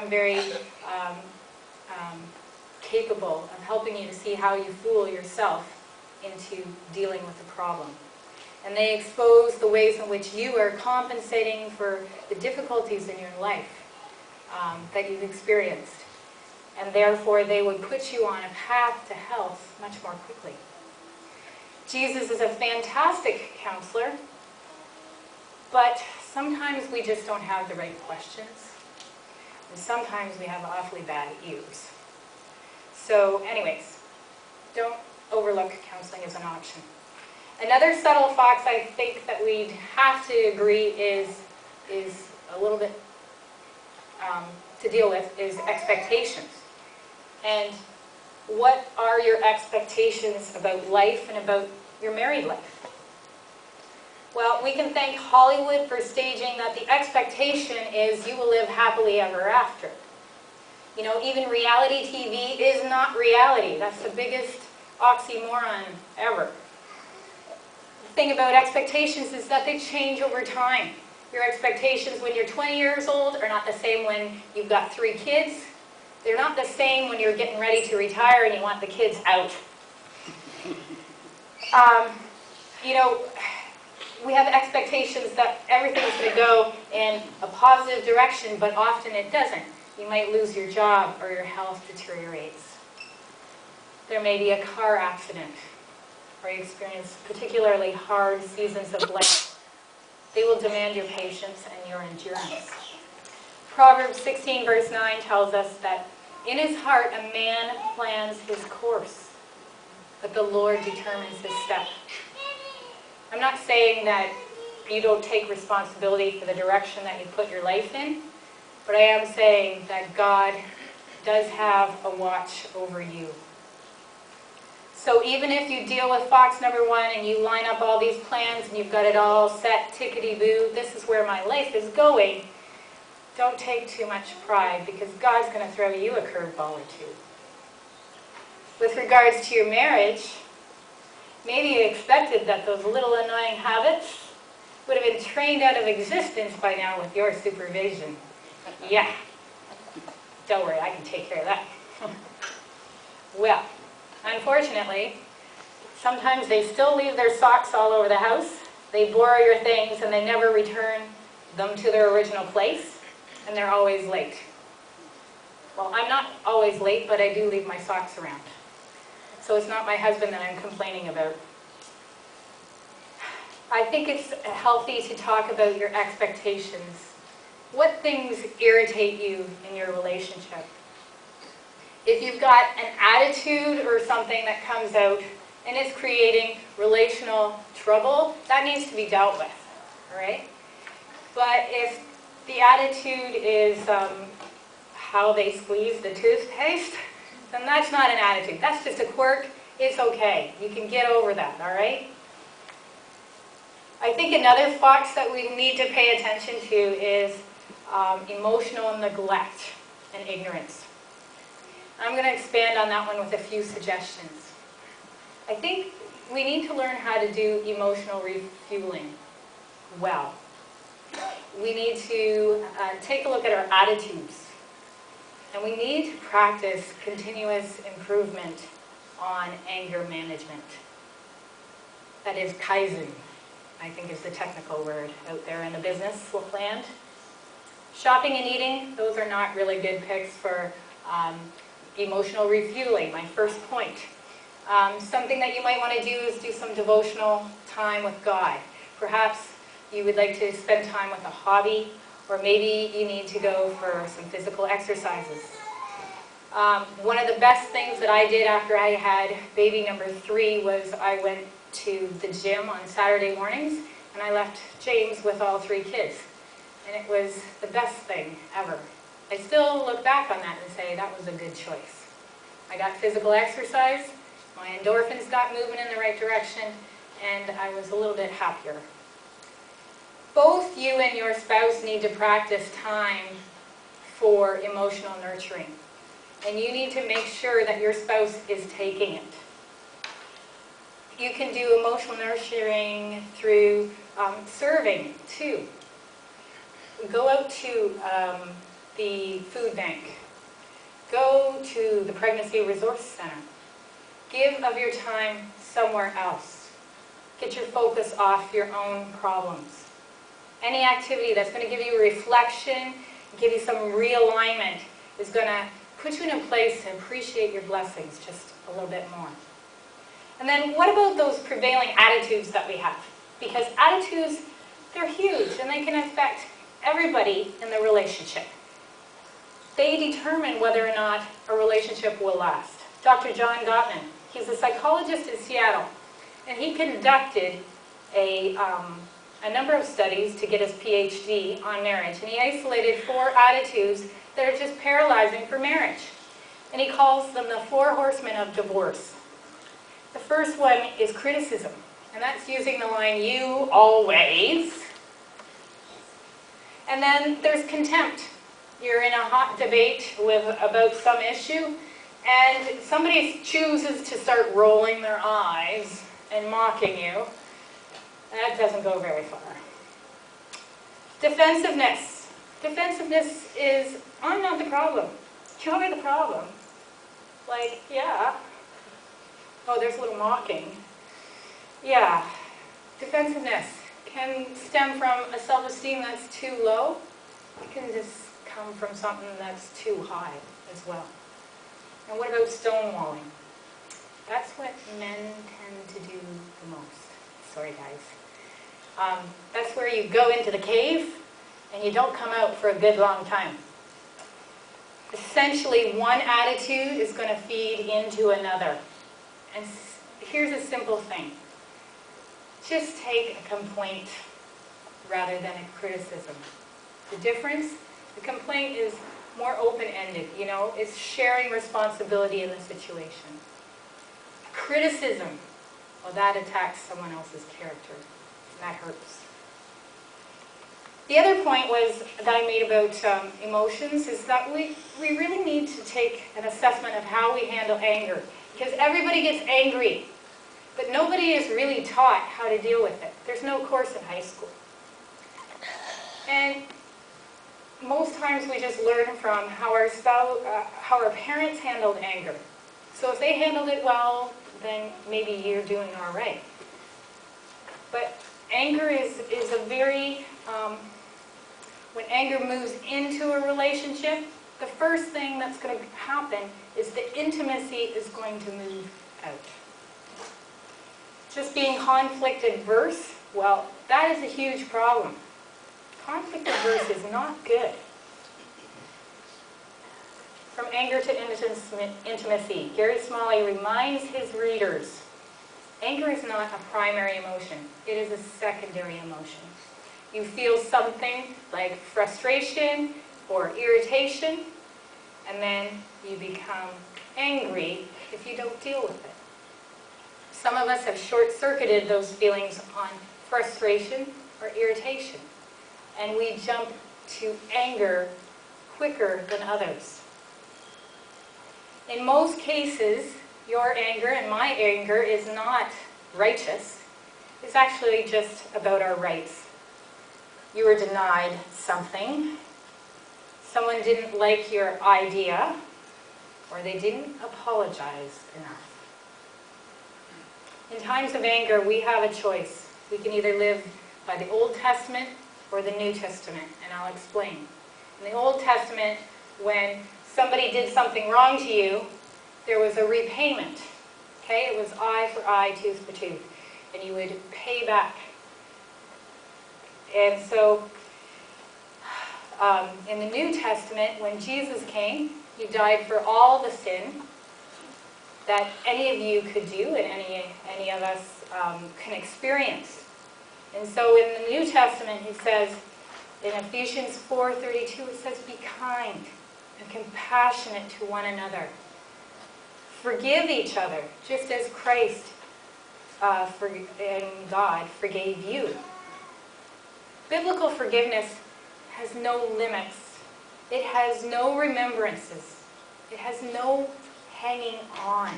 become very capable of helping you to see how you fool yourself into dealing with the problem. And they expose the ways in which you are compensating for the difficulties in your life that you've experienced. And therefore, they would put you on a path to health much more quickly. Jesus is a fantastic counselor, but sometimes we just don't have the right questions. And sometimes we have awfully bad ears. So anyways, don't overlook counseling as an option. Another subtle fox I think that we'd have to agree is a little bit to deal with is expectations. And what are your expectations about life and about your married life? Well, we can thank Hollywood for staging that the expectation is you will live happily ever after. You know, even reality TV is not reality. That's the biggest oxymoron ever. The thing about expectations is that they change over time. Your expectations when you're 20 years old are not the same when you've got 3 kids. They're not the same when you're getting ready to retire and you want the kids out. You know, we have expectations that everything's going to go in a positive direction, but often it doesn't. You might lose your job or your health deteriorates. There may be a car accident or you experience particularly hard seasons of life. They will demand your patience and your endurance. Proverbs 16 verse 9 tells us that in his heart a man plans his course, but the Lord determines his step. I'm not saying that you don't take responsibility for the direction that you put your life in, but I am saying that God does have a watch over you. So even if you deal with fox number 1 and you line up all these plans and you've got it all set, tickety-boo, this is where my life is going, don't take too much pride because God's going to throw you a curveball or two. With regards to your marriage, maybe you expected that those little annoying habits would have been trained out of existence by now with your supervision. Yeah, don't worry, I can take care of that. Well, unfortunately, sometimes they still leave their socks all over the house, they borrow your things, and they never return them to their original place, and they're always late. Well, I'm not always late, but I do leave my socks around. So it's not my husband that I'm complaining about. I think it's healthy to talk about your expectations. What things irritate you in your relationship? If you've got an attitude or something that comes out and is creating relational trouble, that needs to be dealt with, all right? But if the attitude is how they squeeze the toothpaste, then that's not an attitude. That's just a quirk. It's okay. You can get over that, all right? I think another fox that we need to pay attention to is emotional neglect and ignorance. I'm going to expand on that one with a few suggestions. I think we need to learn how to do emotional refueling well. We need to take a look at our attitudes. And we need to practice continuous improvement on anger management. That is Kaizen, I think is the technical word out there in the business land. Shopping and eating, those are not really good picks for emotional refueling, my first point. Something that you might want to do is do some devotional time with God. Perhaps you would like to spend time with a hobby, or maybe you need to go for some physical exercises. One of the best things that I did after I had baby number 3 was I went to the gym on Saturday mornings, and I left James with all 3 kids. And it was the best thing ever. I still look back on that and say that was a good choice. I got physical exercise, my endorphins got moving in the right direction, and I was a little bit happier. Both you and your spouse need to practice time for emotional nurturing. And you need to make sure that your spouse is taking it. You can do emotional nurturing through serving, too. Go out to the food bank. Go to the Pregnancy Resource Center. Give of your time somewhere else. Get your focus off your own problems. Any activity that's going to give you a reflection, give you some realignment, is going to put you in a place to appreciate your blessings just a little bit more. And then what about those prevailing attitudes that we have? Because attitudes, they're huge, and they can affect everybody in the relationship. They determine whether or not a relationship will last. Dr. John Gottman, he's a psychologist in Seattle, and he conducted a number of studies to get his PhD on marriage, and he isolated 4 attitudes that are just paralyzing for marriage. And he calls them the 4 horsemen of divorce. The first one is criticism, and that's using the line, "you always." And then there's contempt. You're in a hot debate about some issue, and somebody chooses to start rolling their eyes and mocking you. That doesn't go very far. Defensiveness. Defensiveness is, I'm not the problem. You're the problem. Like, yeah. Oh, there's a little mocking. Yeah. Defensiveness can stem from a self-esteem that's too low. It can just come from something that's too high as well. And what about stonewalling? That's what men tend to do the most. Sorry, guys. That's where you go into the cave and you don't come out for a good long time. Essentially, one attitude is going to feed into another. And here's a simple thing. Just take a complaint rather than a criticism. The difference, the complaint is more open-ended, you know, it's sharing responsibility in the situation. Criticism, well, that attacks someone else's character, and that hurts. The other point was that I made about emotions is that we really need to take an assessment of how we handle anger, because everybody gets angry, but nobody is really taught how to deal with it. There's no course in high school. And most times we just learn from how our parents handled anger. So if they handled it well, then maybe you're doing all right. But anger is a very, when anger moves into a relationship, the first thing that's going to happen is the intimacy is going to move out. Just being conflict adverse, well, that is a huge problem. Conflict adverse is not good. From anger to intimacy, Gary Smalley reminds his readers, anger is not a primary emotion. It is a secondary emotion. You feel something like frustration or irritation, and then you become angry if you don't deal with it. Some of us have short-circuited those feelings on frustration or irritation, and we jump to anger quicker than others. In most cases, your anger and my anger is not righteous. It's actually just about our rights. You were denied something. Someone didn't like your idea, or they didn't apologize enough. In times of anger, we have a choice. We can either live by the Old Testament or the New Testament, and I'll explain. In the Old Testament, when somebody did something wrong to you, there was a repayment. Okay? It was eye for eye, tooth for tooth. And you would pay back. And so, in the New Testament, when Jesus came, he died for all the sin that any of you could do and any of us can experience. And so in the New Testament, he says, in Ephesians 4:32, it says, be kind and compassionate to one another. Forgive each other, just as Christ and God forgave you. Biblical forgiveness has no limits. It has no remembrances. It has no hanging on.